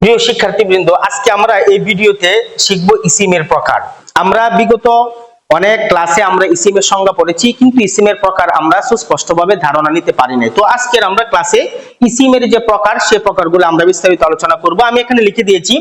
প্রিয় শিক্ষার্থীবৃন্দ, আজকে আমরা এই ভিডিওতে শিখব ইসিমের প্রকার। আমরা বিগত অনেক ক্লাসে আমরা ইসিমের সংজ্ঞা পড়েছি, কিন্তু ইসিমের প্রকার আমরা সুস্পষ্টভাবে ধারণা নিতে পারি না। তো আজকের আমরা ক্লাসে ইসিমের যে প্রকার, সে প্রকারগুলো আমরা বিস্তারিত আলোচনা করব। আমি এখানে লিখে দিয়েছি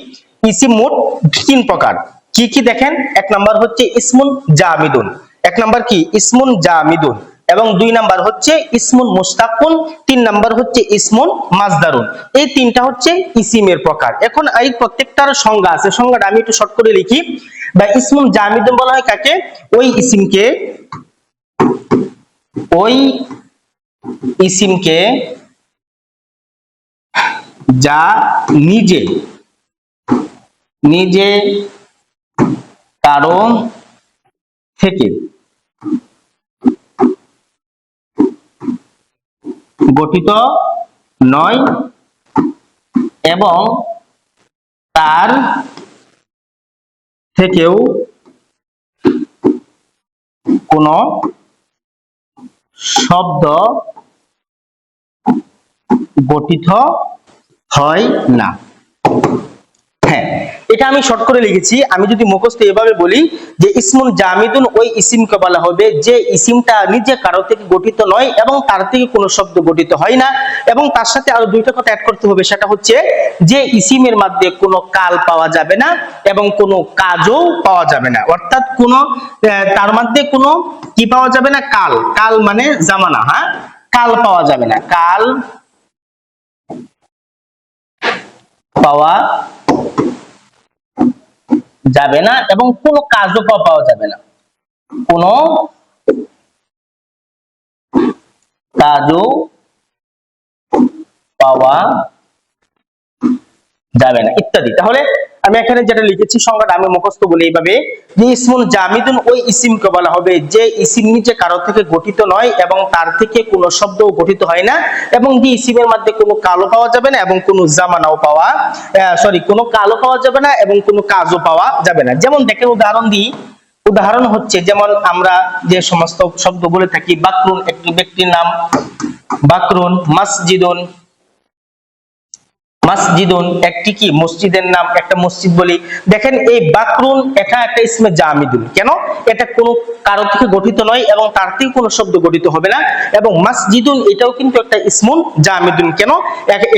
ইসিম মোট 3 প্রকার। কি কি দেখেন, 1 নাম্বার হচ্ছে ইসমুন জামিদুন, 1 নাম্বার কি ইসমুন জামিদুন, এবং 2 নাম্বার হচ্ছে ইসমুন মুশতাকুন, 3 নাম্বার হচ্ছে ইসমুন মাজদারুন। এই 3টা হচ্ছে ইসিমের প্রকার। এখন এই প্রত্যেকটার সংজ্ঞা আছে, সংজ্ঞাটা আমি একটু শর্ট করে লিখি। বা ইসমুন জামিদুন বলা হয় কাকে? ওই ইসিমকে যা নিজে কারণ থেকে গঠিত নয় এবং তার থেকেও কোনো শব্দ গঠিত হয় না। হ্যাঁ, এটা আমি শর্ট করে লিখেছি। আমি যদি মুখস্থ এভাবে বলি যে ইসমুন জামিদুন ওই ইসিমকে বলা হবে যে ইসিমটা নিজে কারো থেকে গঠিত নয় এবং তার থেকে কোনো শব্দ গঠিত হয় না, এবং তার সাথে আরো 2টা কথা অ্যাড করতে হবে। সেটা হচ্ছে যে ইসিমের মধ্যে কোনো কাল পাওয়া যাবে না এবং কোনো কাজও পাওয়া যাবে না। অর্থাৎ কোনো তার মধ্যে কোনো কি পাওয়া যাবে না? কাল মানে জামানা। হ্যাঁ, কাল পাওয়া যাবে না, কাল পাওয়া যাবে না এবং কোনো কাজও পাওয়া যাবে না, কোনো কাজও পাওয়া যাবে না ইত্যাদি। তাহলে আমি এখানে যেটা লিখেছি সংজ্ঞাটা আমি মুখস্থ বলি এইভাবে যে ইসমুন জামিদুন ওই ইসিমকে বলা হবে যে ইসিম নিজে কারো থেকে গঠিত নয় এবং তার থেকে কোনো শব্দও গঠিত হয় না, এবং যে ইসিমের মধ্যে কোনো কালো পাওয়া যাবে না এবং কোনো জামানাও কোনো কালো পাওয়া যাবে না এবং কোনো কাজও পাওয়া যাবে না। যেমন দেখেন, উদাহরণ হচ্ছে যেমন আমরা যে সমস্ত শব্দ বলে থাকি, বাকরুন একটি ব্যক্তির নাম, বাকরুন, মাসজিদুন একটি কি মসজিদের নাম, একটা মসজিদ বলি। দেখেন এই বাকরুন এটা একটা ইসমে জামিদুন। কেন? এটা কোনো কারো থেকে গঠিত নয় এবং তার থেকে কোনো শব্দ গঠিত হবে না। এবং মাসজিদুন এটাও কিন্তু একটা ইসমুন জামিদুন। কেন?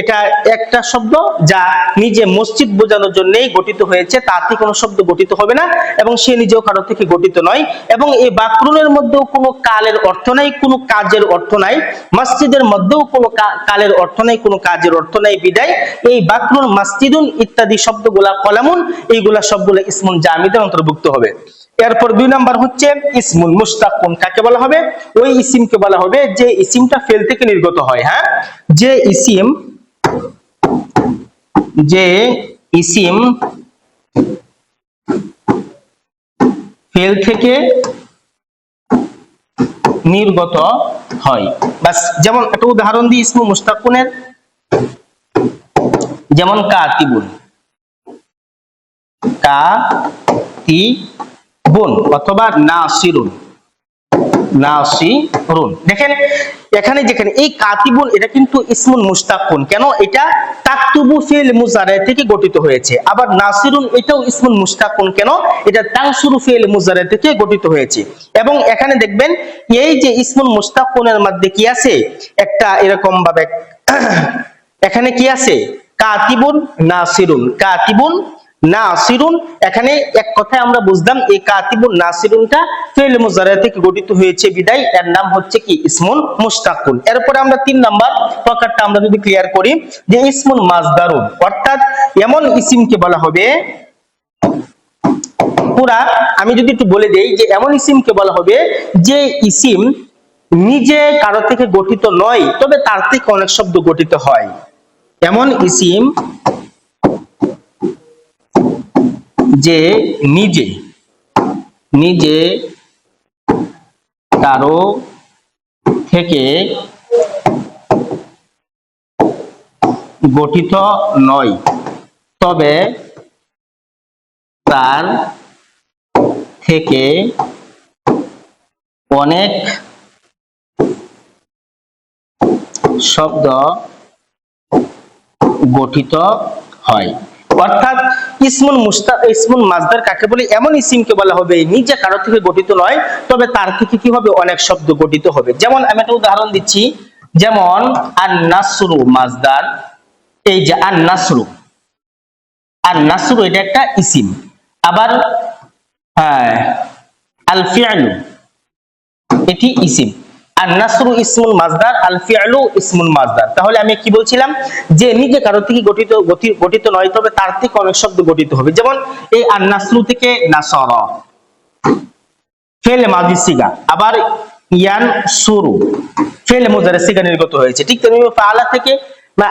এটা একটা শব্দ যা নিজে মসজিদ বোঝানোর জন্যই গঠিত হয়েছে, তার থেকে কোনো শব্দ গঠিত হবে না এবং সে নিজেও কারো থেকে গঠিত নয়। এবং এই বাকরুনের মধ্যেও কোনো কালের অর্থ নাই, কোনো কাজের অর্থ নাই। মসজিদের মধ্যেও কোনো কালের অর্থ নাই, কোনো কাজের অর্থ নাই। বিদায় এই বাকরুন, মাসজিদুন ইত্যাদি শব্দগুলা, কলামুন, এইগুলা সবগুলো ইসমুন জামিদের অন্তর্ভুক্ত হবে। এরপর 2 নাম্বার হচ্ছে ইসমুন মুশতাকুন। কাকে বলা হবে? ওই ইসিমকে বলা হবে যে ইসিমটা ফেল থেকে নির্গত হয়। হ্যাঁ, যে ইসিম ফেল থেকে নির্গত হয়। বাস, যেমন একটা উদাহরণ দিই ইসমুন মুশতাকুনের, যেমন কাতিবুন অথবা নাসিরুন। দেখেন এখানে যেখানে এই কাতিবুন এটা কিন্তু ইসমুন মুশতাকুন। কেন? এটা তাকতুবু ফিল মুজারে থেকে গঠিত হয়েছে। আবার নাসিরুন এটাও ইসমুন মুশতাকুন। কেন? এটা তানসুরু ফিল মুজারে থেকে গঠিত হয়েছে। এবং এখানে দেখবেন এই যে ইসমুন মুশতাকুনের মধ্যে কি আছে, একটা এরকম ভাবে এখানে কি আছে, কাতিবুন নাসিরুন। এখানে এক কথায় আমরা বুঝলাম এই কাতিবুন নাসিরুনটা ফিল মুজারে থেকে গঠিত হয়েছে, বিদায় এর নাম হচ্ছে কি ইসমুন মুশতাকুন। এরপরে আমরা 3 নাম্বার প্রকারটা আমরা যদি ক্লিয়ার করি যে ইসমুন মাজদারুন, অর্থাৎ এমন ইসিমকে বলা হবে, আমি যদি একটু বলে দেই যে এমন ইসিমকে বলা হবে যে ইসিম নিজে কারো থেকে গঠিত নয়, তবে তার থেকে অনেক শব্দ গঠিত হয়। এমন ইসিম যে নিজে কারো থেকে গঠিত নয়, তবে তার থেকে অনেক শব্দ গঠিত হয়। অর্থাৎ ইসমুল মাসদার কাকে বলে? এমন ইসিমকে বলা হবে নিজে কারো থেকে গঠিত নয়, তবে তার থেকে কি হবে? অনেক শব্দ গঠিত হবে। যেমন আমি একটা উদাহরণ দিচ্ছি, যেমন আন-নাসরু মাসদার, এই যে আন-নাসরু, আন-নাসরু এটা একটা ইসিম। আবার আল ফিআলু এটি ইসিম। আন-নাসরু ইসমুল মাসদার, আল ফিআলু ইসমুল মাসদার। তাহলে আমি কি বলছিলাম যে নিজে কারো থেকে গঠিত নয়, তবে তার থেকে অনেক শব্দ গঠিত হবে। যেমন এই আন-নাসরু থেকে নাসারা ফেল মাজি সিগা, আবার ইয়ানসুরু ফেল মুজারি সিগা নির্গত হয়েছে। ঠিক তেমনি ফাআলা থেকে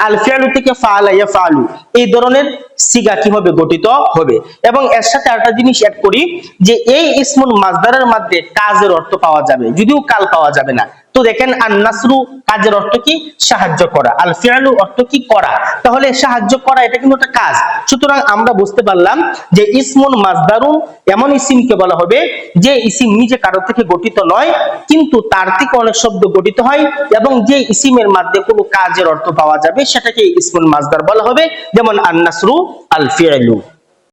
আল ফিআলু থেকে ফাআলা ইয়াফআলু, এই ধরনের সিগা কি হবে? গঠিত হবে। এবং এর সাথে আরেকটা জিনিস অ্যাড করি যে এই ইসমুল মাসদারের মধ্যে কাজের অর্থ পাওয়া যাবে, যদিও কাল পাওয়া যাবে না। তো দেখেন আন-নাসরু কাজের অর্থ কি? সাহায্য করা। আল ফিআলু অর্থ কি? করা। তাহলে সাহায্য করা এটা কিন্তু একটা কাজ। সুতরাং আমরা বুঝতে পারলাম যে ইসমুল মাসদারুন এমন ইসিমকে বলা হবে যে ইসিম নিজে কারো থেকে গঠিত নয়, কিন্তু তার থেকে অনেক শব্দ গঠিত হয়, এবং যে ইসিমের মধ্যে কোনো কাজের অর্থ পাওয়া যাবে সেটাকে ইসমুল মাসদার বলা হবে। যেমন আন-নাসরু, আল ফিআলু।